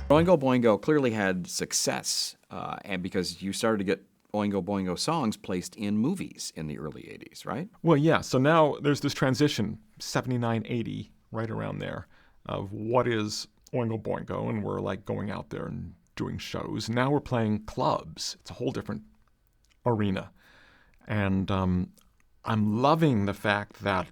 Oingo Boingo clearly had success, and because you started to get Oingo Boingo songs placed in movies in the early 80s, right? Well, yeah. So now there's this transition, 79, 80, right around there, of what is Oingo Boingo, and we're like going out there and doing shows. Now we're playing clubs. It's a whole different arena. And I'm loving the fact that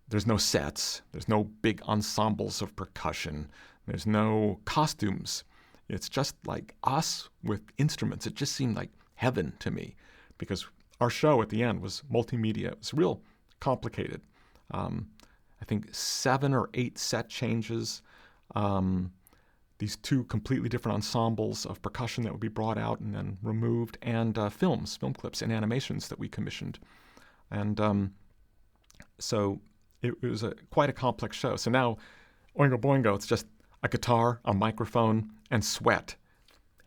there's no sets, there's no big ensembles of percussion, there's no costumes. It's just like us with instruments. It just seemed like heaven to me because our show at the end was multimedia. It was real complicated. I think 7 or 8 set changes, these 2 completely different ensembles of percussion that would be brought out and then removed, and film clips and animations that we commissioned. And so it was quite a complex show. So now Oingo Boingo, it's just a guitar, a microphone, and sweat.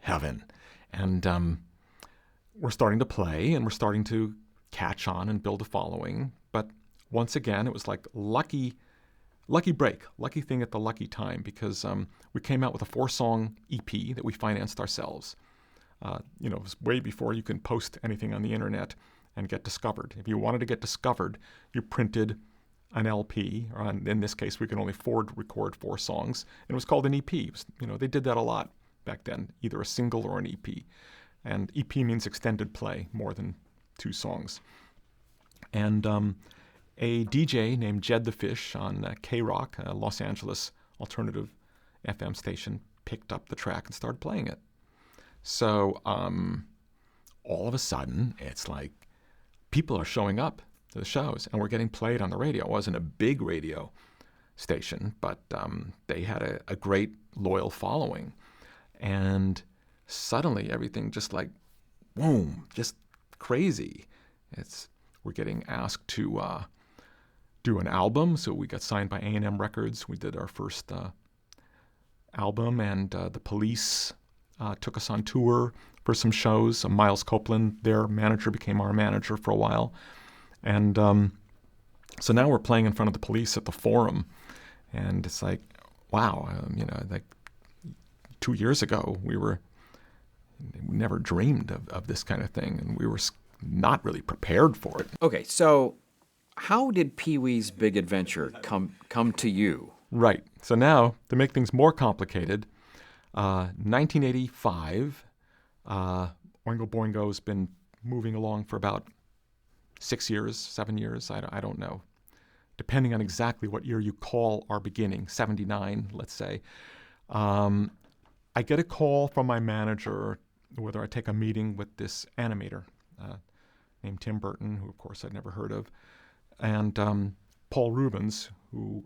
Heaven. And we're starting to play, and we're starting to catch on and build a following. But once again, it was like lucky break, lucky thing at the lucky time, because we came out with a 4-song EP that we financed ourselves. It was way before you can post anything on the internet and get discovered. If you wanted to get discovered, you printed an LP, or in this case, we could only record 4 songs, and it was called an EP. They did that a lot back then, either a single or an EP. And EP means extended play, more than 2 songs. And a DJ named Jed the Fish on K-Rock, a Los Angeles alternative FM station, picked up the track and started playing it. So all of a sudden, it's like people are showing up to the shows, and we're getting played on the radio. It wasn't a big radio station, but they had a great, loyal following. And suddenly everything just like, boom, just crazy. We're getting asked to do an album, so we got signed by A&M Records. We did our first album, and the Police took us on tour for some shows. Miles Copeland, their manager, became our manager for a while. And so now we're playing in front of the Police at the Forum, and it's like, wow, like 2 years ago, we never dreamed of this kind of thing, and we were not really prepared for it. Okay, so how did Pee-wee's Big Adventure come to you? Right. So now, to make things more complicated, 1985, Oingo Boingo's been moving along for about 6 years, 7 years, I don't know, depending on exactly what year you call our beginning, 79, let's say. I get a call from my manager whether I take a meeting with this animator named Tim Burton, who of course I'd never heard of, and Paul Rubens, who,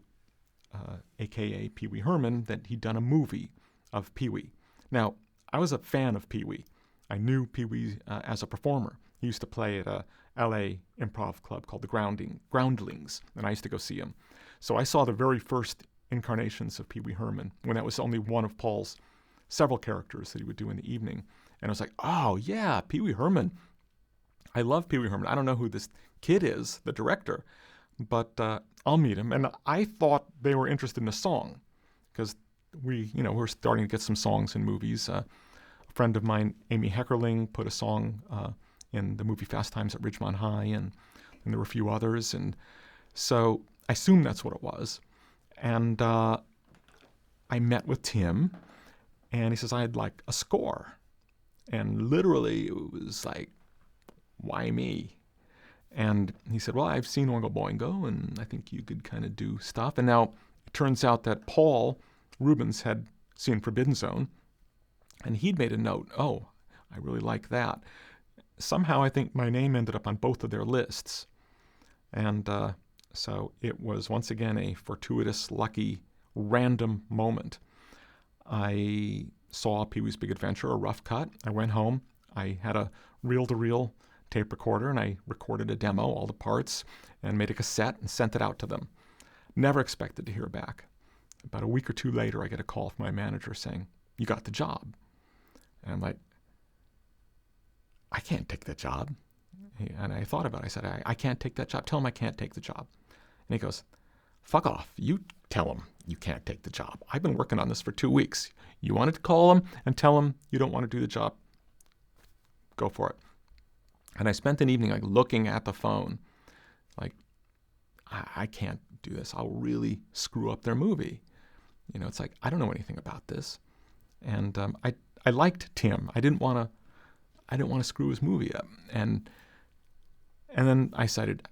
a.k.a. Pee Wee Herman, that he'd done a movie of Pee Wee. Now, I was a fan of Pee Wee. I knew Pee Wee as a performer. He used to play at a L.A. improv club called the Groundlings, and I used to go see him. So I saw the very first incarnations of Pee Wee Herman when that was only one of Paul's several characters that he would do in the evening. And I was like, oh, yeah, Pee Wee Herman. I love Pee Wee Herman. I don't know who this kid is, the director, but I'll meet him. And I thought they were interested in a song because we're starting to get some songs in movies. A friend of mine, Amy Heckerling, put a song in the movie Fast Times at Ridgemont High, and there were a few others. And so I assumed that's what it was. And I met with Tim, and he says, I'd like a score. And literally, it was like, why me? And he said, well, I've seen Oingo Boingo, and I think you could kind of do stuff. And now it turns out that Paul Rubens had seen Forbidden Zone, and he'd made a note, oh, I really like that. Somehow I think my name ended up on both of their lists. And so it was, once again, a fortuitous, lucky, random moment. I saw Pee-wee's Big Adventure, a rough cut. I went home. I had a reel-to-reel tape recorder, and I recorded a demo, all the parts, and made a cassette and sent it out to them. Never expected to hear back. About a week or two later, I get a call from my manager saying, you got the job. And I'm like, I can't take that job. And I thought about it. I said, I can't take that job. Tell him I can't take the job. And he goes, fuck off. You tell him. you can't take the job. I've been working on this for 2 weeks. You wanted to call him and tell him you don't want to do the job. Go for it. And I spent an evening like looking at the phone, like, I can't do this. I'll really screw up their movie. It's like, I don't know anything about this. And I liked Tim. I didn't want to screw his movie up. And then I decided,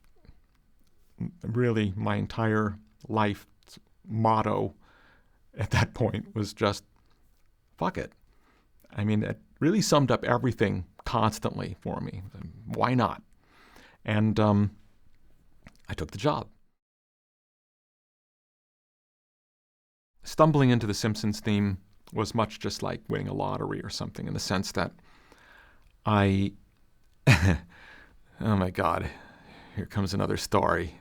really, my entire life motto at that point was just, fuck it. I mean, it really summed up everything constantly for me. Why not? And I took the job. Stumbling into the Simpsons theme was much just like winning a lottery or something, in the sense that oh my God, here comes another story.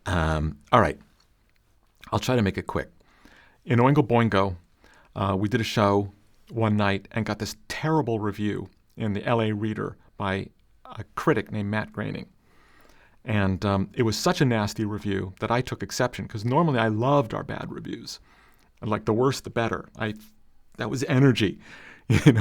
All right, I'll try to make it quick. In Oingo Boingo, we did a show one night and got this terrible review in the LA Reader by a critic named Matt Groening. And it was such a nasty review that I took exception, because normally I loved our bad reviews. And like, the worse, the better. That was energy.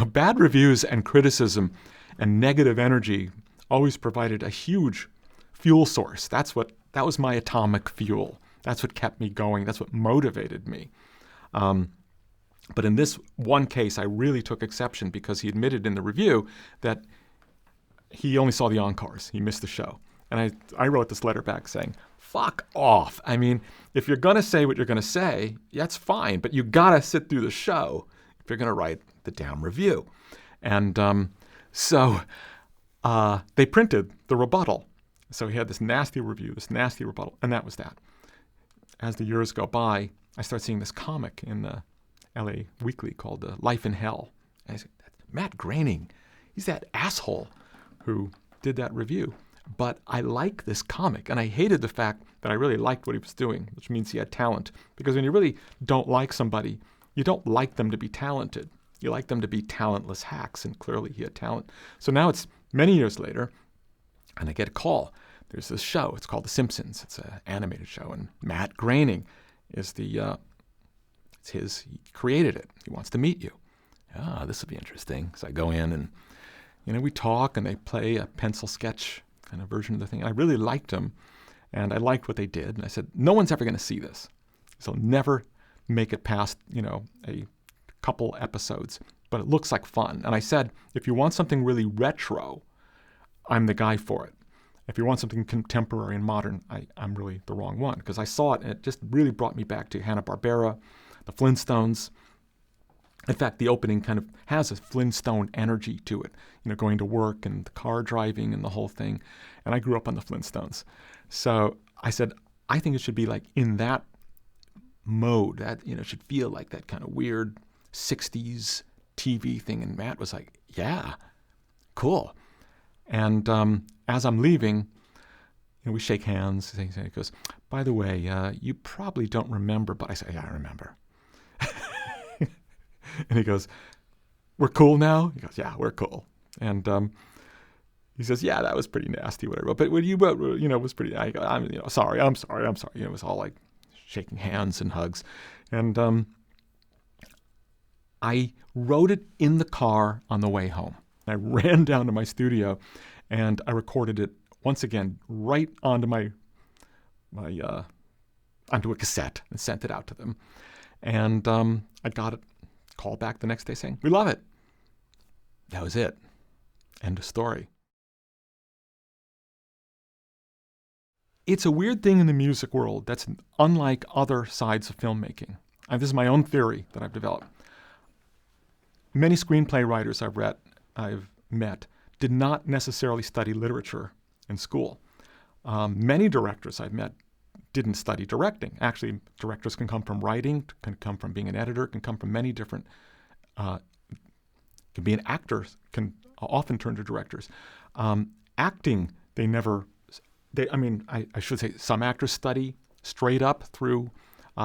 Bad reviews and criticism and negative energy always provided a huge fuel source. That was my atomic fuel. That's what kept me going. That's what motivated me. But in this one case, I really took exception, because he admitted in the review that he only saw the encores. He missed the show. And I wrote this letter back saying, fuck off. I mean, if you're going to say what you're going to say, that's fine, but you got to sit through the show if you're going to write the damn review. And so they printed the rebuttal. So he had this nasty review, this nasty rebuttal, and that was that. As the years go by, I start seeing this comic in the LA Weekly called Life in Hell. And I said, Matt Groening, he's that asshole who did that review. But I like this comic, and I hated the fact that I really liked what he was doing, which means he had talent. Because when you really don't like somebody, you don't like them to be talented. You like them to be talentless hacks, and clearly he had talent. So now it's many years later, and I get a call. There's this show. It's called The Simpsons. It's an animated show, and Matt Groening is he created it. He wants to meet you. This will be interesting. So I go in, and we talk, and they play a pencil sketch kind of version of the thing. I really liked them, and I liked what they did. And I said, no one's ever going to see this. So never make it past, a couple episodes. But it looks like fun. And I said, if you want something really retro, I'm the guy for it. If you want something contemporary and modern, I'm really the wrong one. Because I saw it, and it just really brought me back to Hanna-Barbera, the Flintstones. In fact, the opening kind of has a Flintstone energy to it, going to work and the car driving and the whole thing. And I grew up on the Flintstones. So I said, I think it should be like in that mode, that, should feel like that kind of weird 60s TV thing. And Matt was like, yeah, cool. And as I'm leaving, we shake hands. He goes, by the way, you probably don't remember, but I say, yeah, I remember. And he goes, we're cool now? He goes, yeah, we're cool. And he says, yeah, that was pretty nasty, whatever. But what you wrote, was pretty, I'm sorry. It was all like shaking hands and hugs. And I wrote it in the car on the way home. I ran down to my studio, and I recorded it once again right onto onto a cassette and sent it out to them. And I got it. Called back the next day saying, we love it. That was it. End of story. It's a weird thing in the music world that's unlike other sides of filmmaking. This is my own theory that I've developed. Many screenplay writers I've met did not necessarily study literature in school. Many directors I've met didn't study directing. Actually, directors can come from writing, can come from being an editor, can come from many different, can be an actor, can often turn to directors. Acting, I should say some actors study straight up through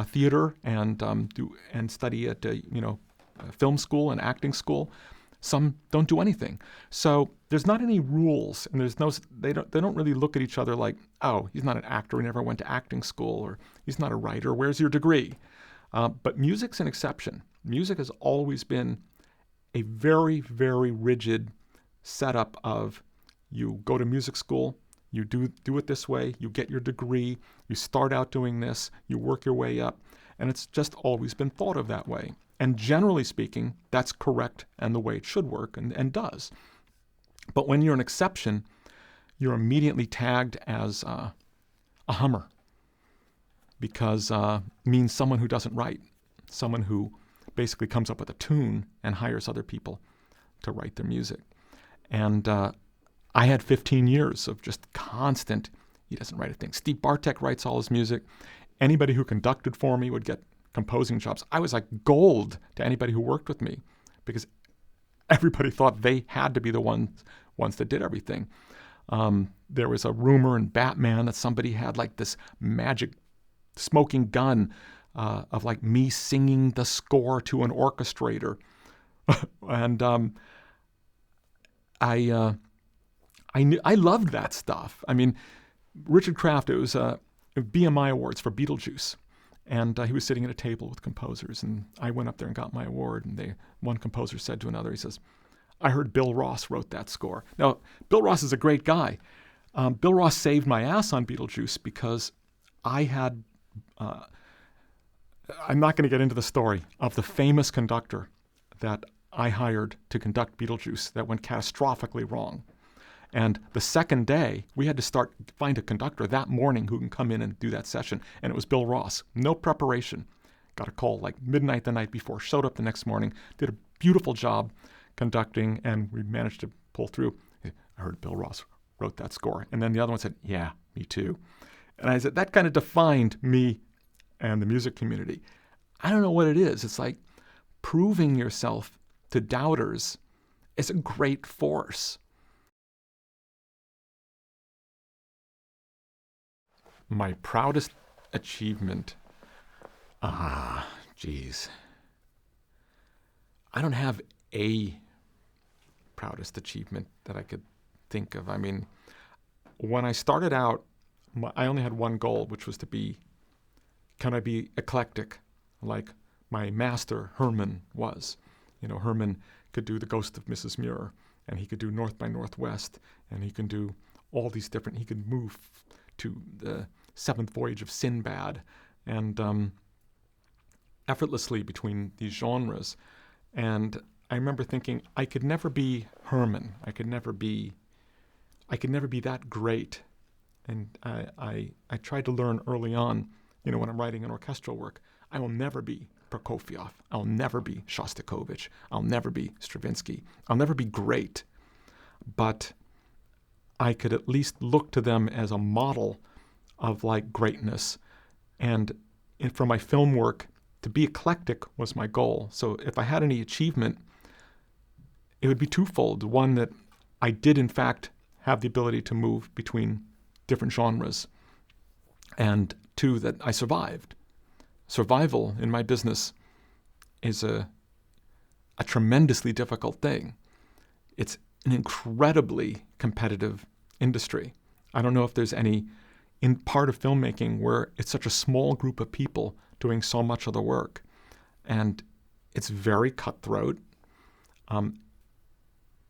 theater and study at film school and acting school. Some don't do anything. So there's not any rules, and they don't really look at each other like, oh, he's not an actor, he never went to acting school, or he's not a writer, where's your degree? But music's an exception. Music has always been a very, very rigid setup of you go to music school, you do it this way, you get your degree, you start out doing this, you work your way up, and it's just always been thought of that way. And generally speaking, that's correct and the way it should work and does. But when you're an exception, you're immediately tagged as a hummer, because it means someone who doesn't write, someone who basically comes up with a tune and hires other people to write their music. And I had 15 years of just constant, he doesn't write a thing. Steve Bartek writes all his music. Anybody who conducted for me would get composing jobs. I was like gold to anybody who worked with me, because everybody thought they had to be the ones that did everything. There was a rumor in Batman that somebody had like this magic smoking gun of like me singing the score to an orchestrator. And I loved that stuff. I mean, Richard Kraft, it was BMI Awards for Beetlejuice. And he was sitting at a table with composers, and I went up there and got my award. And one composer said to another, he says, I heard Bill Ross wrote that score. Now, Bill Ross is a great guy. Bill Ross saved my ass on Beetlejuice because I had, I'm not going to get into the story of the famous conductor that I hired to conduct Beetlejuice that went catastrophically wrong. And the second day, we had to find a conductor that morning who can come in and do that session. And it was Bill Ross. No preparation. Got a call like midnight the night before, showed up the next morning, did a beautiful job conducting, and we managed to pull through. I heard Bill Ross wrote that score. And then the other one said, yeah, me too. And I said, that kind of defined me and the music community. I don't know what it is. It's like proving yourself to doubters is a great force. My proudest achievement. Geez. I don't have a proudest achievement that I could think of. I mean, when I started out, I only had one goal, which was to be, can I be eclectic like my master Herman was? You know, Herman could do The Ghost of Mrs. Muir, and he could do North by Northwest, and he can do all these different, he could move to the Seventh Voyage of Sinbad, and effortlessly between these genres. And I remember thinking, I could never be Herman. I could never be that great. And I tried to learn early on, you know, when I'm writing an orchestral work, I will never be Prokofiev. I'll never be Shostakovich. I'll never be Stravinsky. I'll never be great. But I could at least look to them as a model of like greatness. And for my film work, to be eclectic was my goal. So if I had any achievement, it would be twofold. One, that I did in fact have the ability to move between different genres. And two, that I survived. Survival in my business is a tremendously difficult thing. It's an incredibly competitive industry. I don't know if there's any in part of filmmaking where it's such a small group of people doing so much of the work. And it's very cutthroat.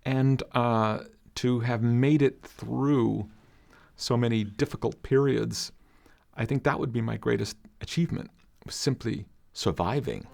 And to have made it through so many difficult periods, I think that would be my greatest achievement, simply surviving.